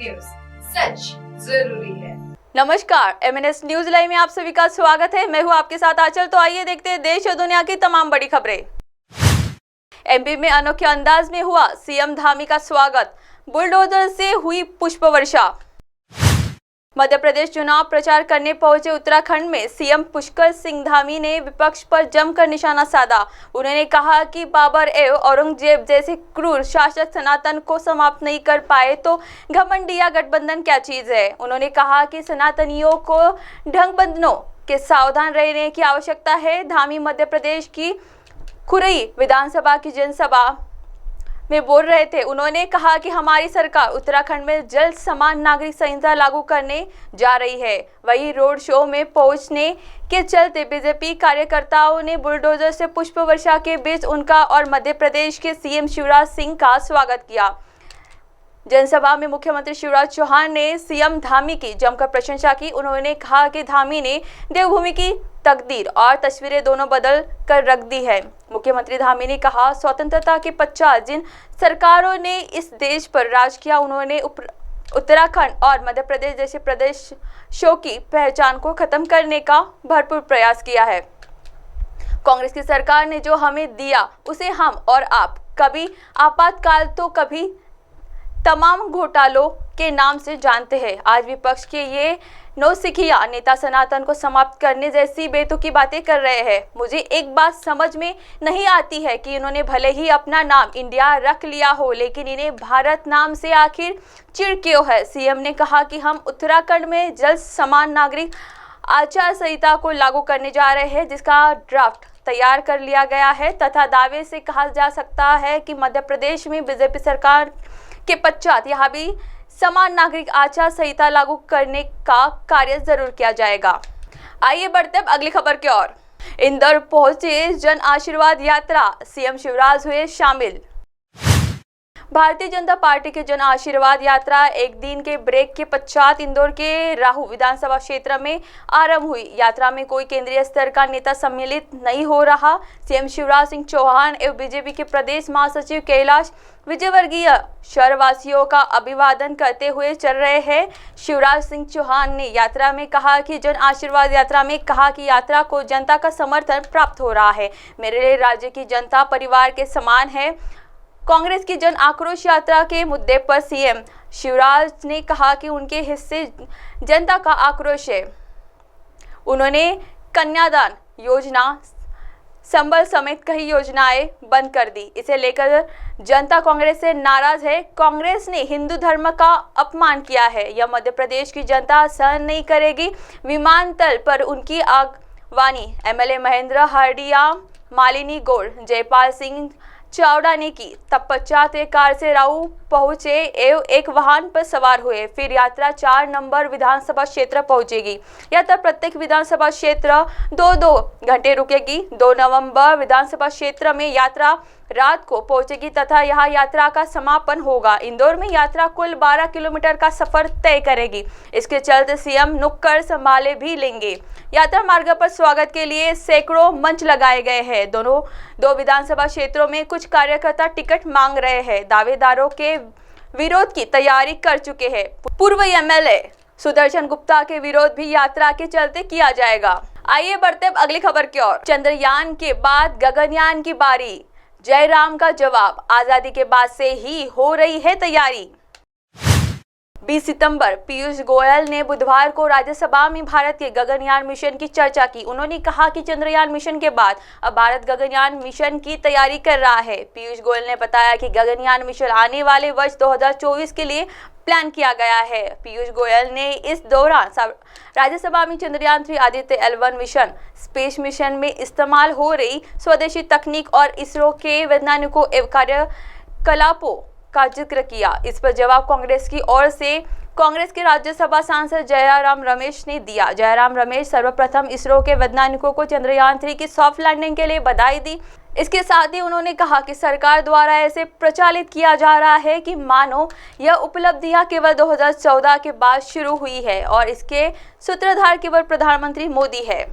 News, सच जरूरी है। नमस्कार, MNS न्यूज लाइव में आप सभी का स्वागत है। मैं हूं आपके साथ आंचल। तो आइए देखते हैं देश और दुनिया की तमाम बड़ी खबरें। MP में अनोखे अंदाज में हुआ CM धामी का स्वागत, बुलडोजर से हुई पुष्प वर्षा। मध्य प्रदेश चुनाव प्रचार करने पहुंचे उत्तराखंड में CM पुष्कर सिंह धामी ने विपक्ष पर जमकर निशाना साधा। उन्होंने कहा कि बाबर एवं औरंगजेब जैसे क्रूर शासक सनातन को समाप्त नहीं कर पाए तो घमंड या गठबंधन क्या चीज है। उन्होंने कहा कि सनातनियों को ढंगबंधनों के सावधान रहने की आवश्यकता है। धामी मध्य प्रदेश की खुरई विधानसभा की जनसभा में बोल रहे थे। उन्होंने कहा कि हमारी सरकार उत्तराखंड में जल्द समान नागरिक संहिता लागू करने जा रही है। वहीं रोड शो में पहुंचने के चलते बीजेपी कार्यकर्ताओं ने बुलडोजर से पुष्प वर्षा के बीच उनका और मध्य प्रदेश के CM शिवराज सिंह का स्वागत किया। जनसभा में मुख्यमंत्री शिवराज चौहान ने CM धामी की जमकर प्रशंसा की। उन्होंने कहा कि धामी ने देवभूमि की तकदीर और तस्वीरें दोनों बदल कर रख दी है। मुख्यमंत्री धामी ने कहा, स्वतंत्रता के पश्चात जिन सरकारों ने इस देश पर राज किया, उन्होंने उत्तराखंड और मध्य प्रदेश जैसे प्रदेशों की पहचान को खत्म करने का भरपूर प्रयास किया है। कांग्रेस की सरकार ने जो हमें दिया उसे हम और आप कभी आपातकाल तो कभी तमाम घोटालों के नाम से जानते हैं। आज विपक्ष के ये नौसिखिया नेता सनातन को समाप्त करने जैसी बेतुकी बातें कर रहे हैं। मुझे एक बात समझ में नहीं आती है कि इन्होंने भले ही अपना नाम इंडिया रख लिया हो, लेकिन इन्हें भारत नाम से आखिर चिढ़ क्यों है। CM ने कहा कि हम उत्तराखंड में जल्द समान नागरिक आचार संहिता को लागू करने जा रहे हैं, जिसका ड्राफ्ट तैयार कर लिया गया है तथा दावे से कहा जा सकता है कि मध्य प्रदेश में बीजेपी सरकार के पश्चात यहाँ भी समान नागरिक आचार संहिता लागू करने का कार्य जरूर किया जाएगा। आइए बढ़ते अब अगली खबर की ओर। इंदौर पहुंचे जन आशीर्वाद यात्रा, CM शिवराज हुए शामिल। भारतीय जनता पार्टी के जन आशीर्वाद यात्रा एक दिन के ब्रेक के पश्चात इंदौर के राहू विधानसभा क्षेत्र में आरंभ हुई। यात्रा में कोई केंद्रीय स्तर का नेता सम्मिलित नहीं हो रहा। CM शिवराज सिंह चौहान एवं बीजेपी के प्रदेश महासचिव कैलाश विजयवर्गीय शहरवासियों का अभिवादन करते हुए चल रहे हैं। शिवराज सिंह चौहान ने यात्रा में कहा कि जन आशीर्वाद यात्रा में कहा कि यात्रा को जनता का समर्थन प्राप्त हो रहा है। मेरे राज्य की जनता परिवार के समान है। कांग्रेस की जन आक्रोश यात्रा के मुद्दे पर CM शिवराज ने कहा कि उनके हिस्से जनता का आक्रोश है। उन्होंने कन्यादान योजना, संबल समेत कई योजनाएं बंद कर दी। इसे लेकर जनता कांग्रेस से नाराज है। कांग्रेस ने हिंदू धर्म का अपमान किया है, यह मध्य प्रदेश की जनता सहन नहीं करेगी। विमानतल पर उनकी आगवानी MLA महेंद्र हरडिया, मालिनी गौड़, जयपाल सिंह चावड़ा ने की। तब पश्चात वे कार से राऊ पहुंचे एवं एक वाहन पर सवार हुए। फिर यात्रा 4 नंबर विधानसभा क्षेत्र पहुंचेगी। यात्रा प्रत्येक विधानसभा क्षेत्र 2-2 घंटे रुकेगी। 2 नवंबर विधानसभा क्षेत्र में यात्रा रात को पहुंचेगी तथा यहाँ यात्रा का समापन होगा। इंदौर में यात्रा कुल 12 किलोमीटर का सफर तय करेगी। इसके चलते CM नुक्कड़ संभाले भी लेंगे। यात्रा मार्ग पर स्वागत के लिए सैकड़ों मंच लगाए गए हैं। दोनों 2 विधानसभा क्षेत्रों में कुछ कार्यकर्ता टिकट मांग रहे हैं। दावेदारों के विरोध की तैयारी कर चुके हैं। पूर्व MLA सुदर्शन गुप्ता के विरोध भी यात्रा के चलते किया जाएगा। आइए बढ़ते अब अगली खबर की ओर। चंद्रयान के बाद गगनयान की बारी, जयराम का जवाब, आजादी के बाद से ही हो रही है तैयारी। 20 सितंबर पीयूष गोयल ने बुधवार को राज्यसभा में भारत के गगनयान मिशन की चर्चा की। उन्होंने कहा कि चंद्रयान मिशन के बाद अब भारत गगनयान मिशन की तैयारी कर रहा है। पीयूष गोयल ने बताया कि गगनयान मिशन आने वाले वर्ष 2024 के लिए प्लान किया गया है। पीयूष गोयल ने इस दौरान राज्यसभा में Chandrayaan 3 Aditya L1 mission, space mission में इस्तेमाल हो रही स्वदेशी तकनीक और इसरो के वैज्ञानिकों एवं कार्यकलापों का जिक्र किया। इस पर जवाब कांग्रेस की ओर से कांग्रेस के राज्यसभा सांसद जयराम रमेश ने दिया। जयराम रमेश सर्वप्रथम इसरो के वैज्ञानिकों को चंद्रयान 3 की सॉफ्ट लैंडिंग के लिए बधाई दी। इसके साथ ही उन्होंने कहा कि सरकार द्वारा ऐसे प्रचारित किया जा रहा है कि मानो यह उपलब्धियां केवल 2014 के बाद शुरू हुई है और इसके सूत्रधार केवल प्रधानमंत्री मोदी है।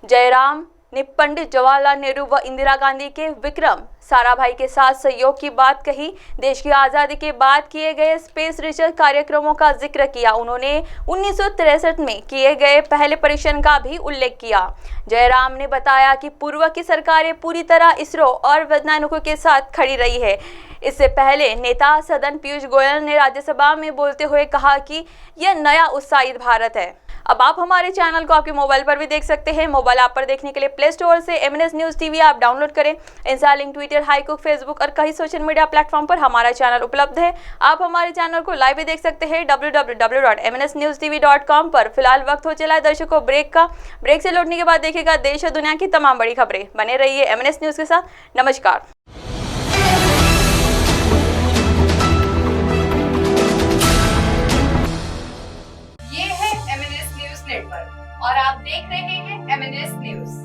जयराम ने पंडित जवाहरलाल नेहरू व इंदिरा गांधी के विक्रम साराभाई के साथ सहयोग की बात कही। देश की आज़ादी के बाद किए गए स्पेस रिसर्च कार्यक्रमों का जिक्र किया। उन्होंने 1963 में किए गए पहले परीक्षण का भी उल्लेख किया। जयराम ने बताया कि पूर्व की सरकारें पूरी तरह इसरो और वैज्ञानिकों के साथ खड़ी रही है। इससे पहले नेता सदन पीयूष गोयल ने राज्यसभा में बोलते हुए कहा कि यह नया उत्साहित भारत है। अब आप हमारे चैनल को आपके मोबाइल पर भी देख सकते हैं। मोबाइल ऐप पर देखने के लिए प्ले स्टोर से MNS news TV app download करें। इंस्टा, लिंक, ट्विटर, हाईकुक, फेसबुक और कई सोशल मीडिया प्लेटफॉर्म पर हमारा चैनल उपलब्ध है। आप हमारे चैनल को लाइव भी देख सकते हैं www.mnsnewstv.com पर। फिलहाल वक्त हो चला है दर्शकों ब्रेक का। ब्रेक से लौटने के बाद देखिएगा देश और दुनिया की तमाम बड़ी खबरें। बने रहिए MNS न्यूज़ के साथ। नमस्कार। ये है MNS न्यूज नेटवर्क और आप देख रहे हैं MNS न्यूज।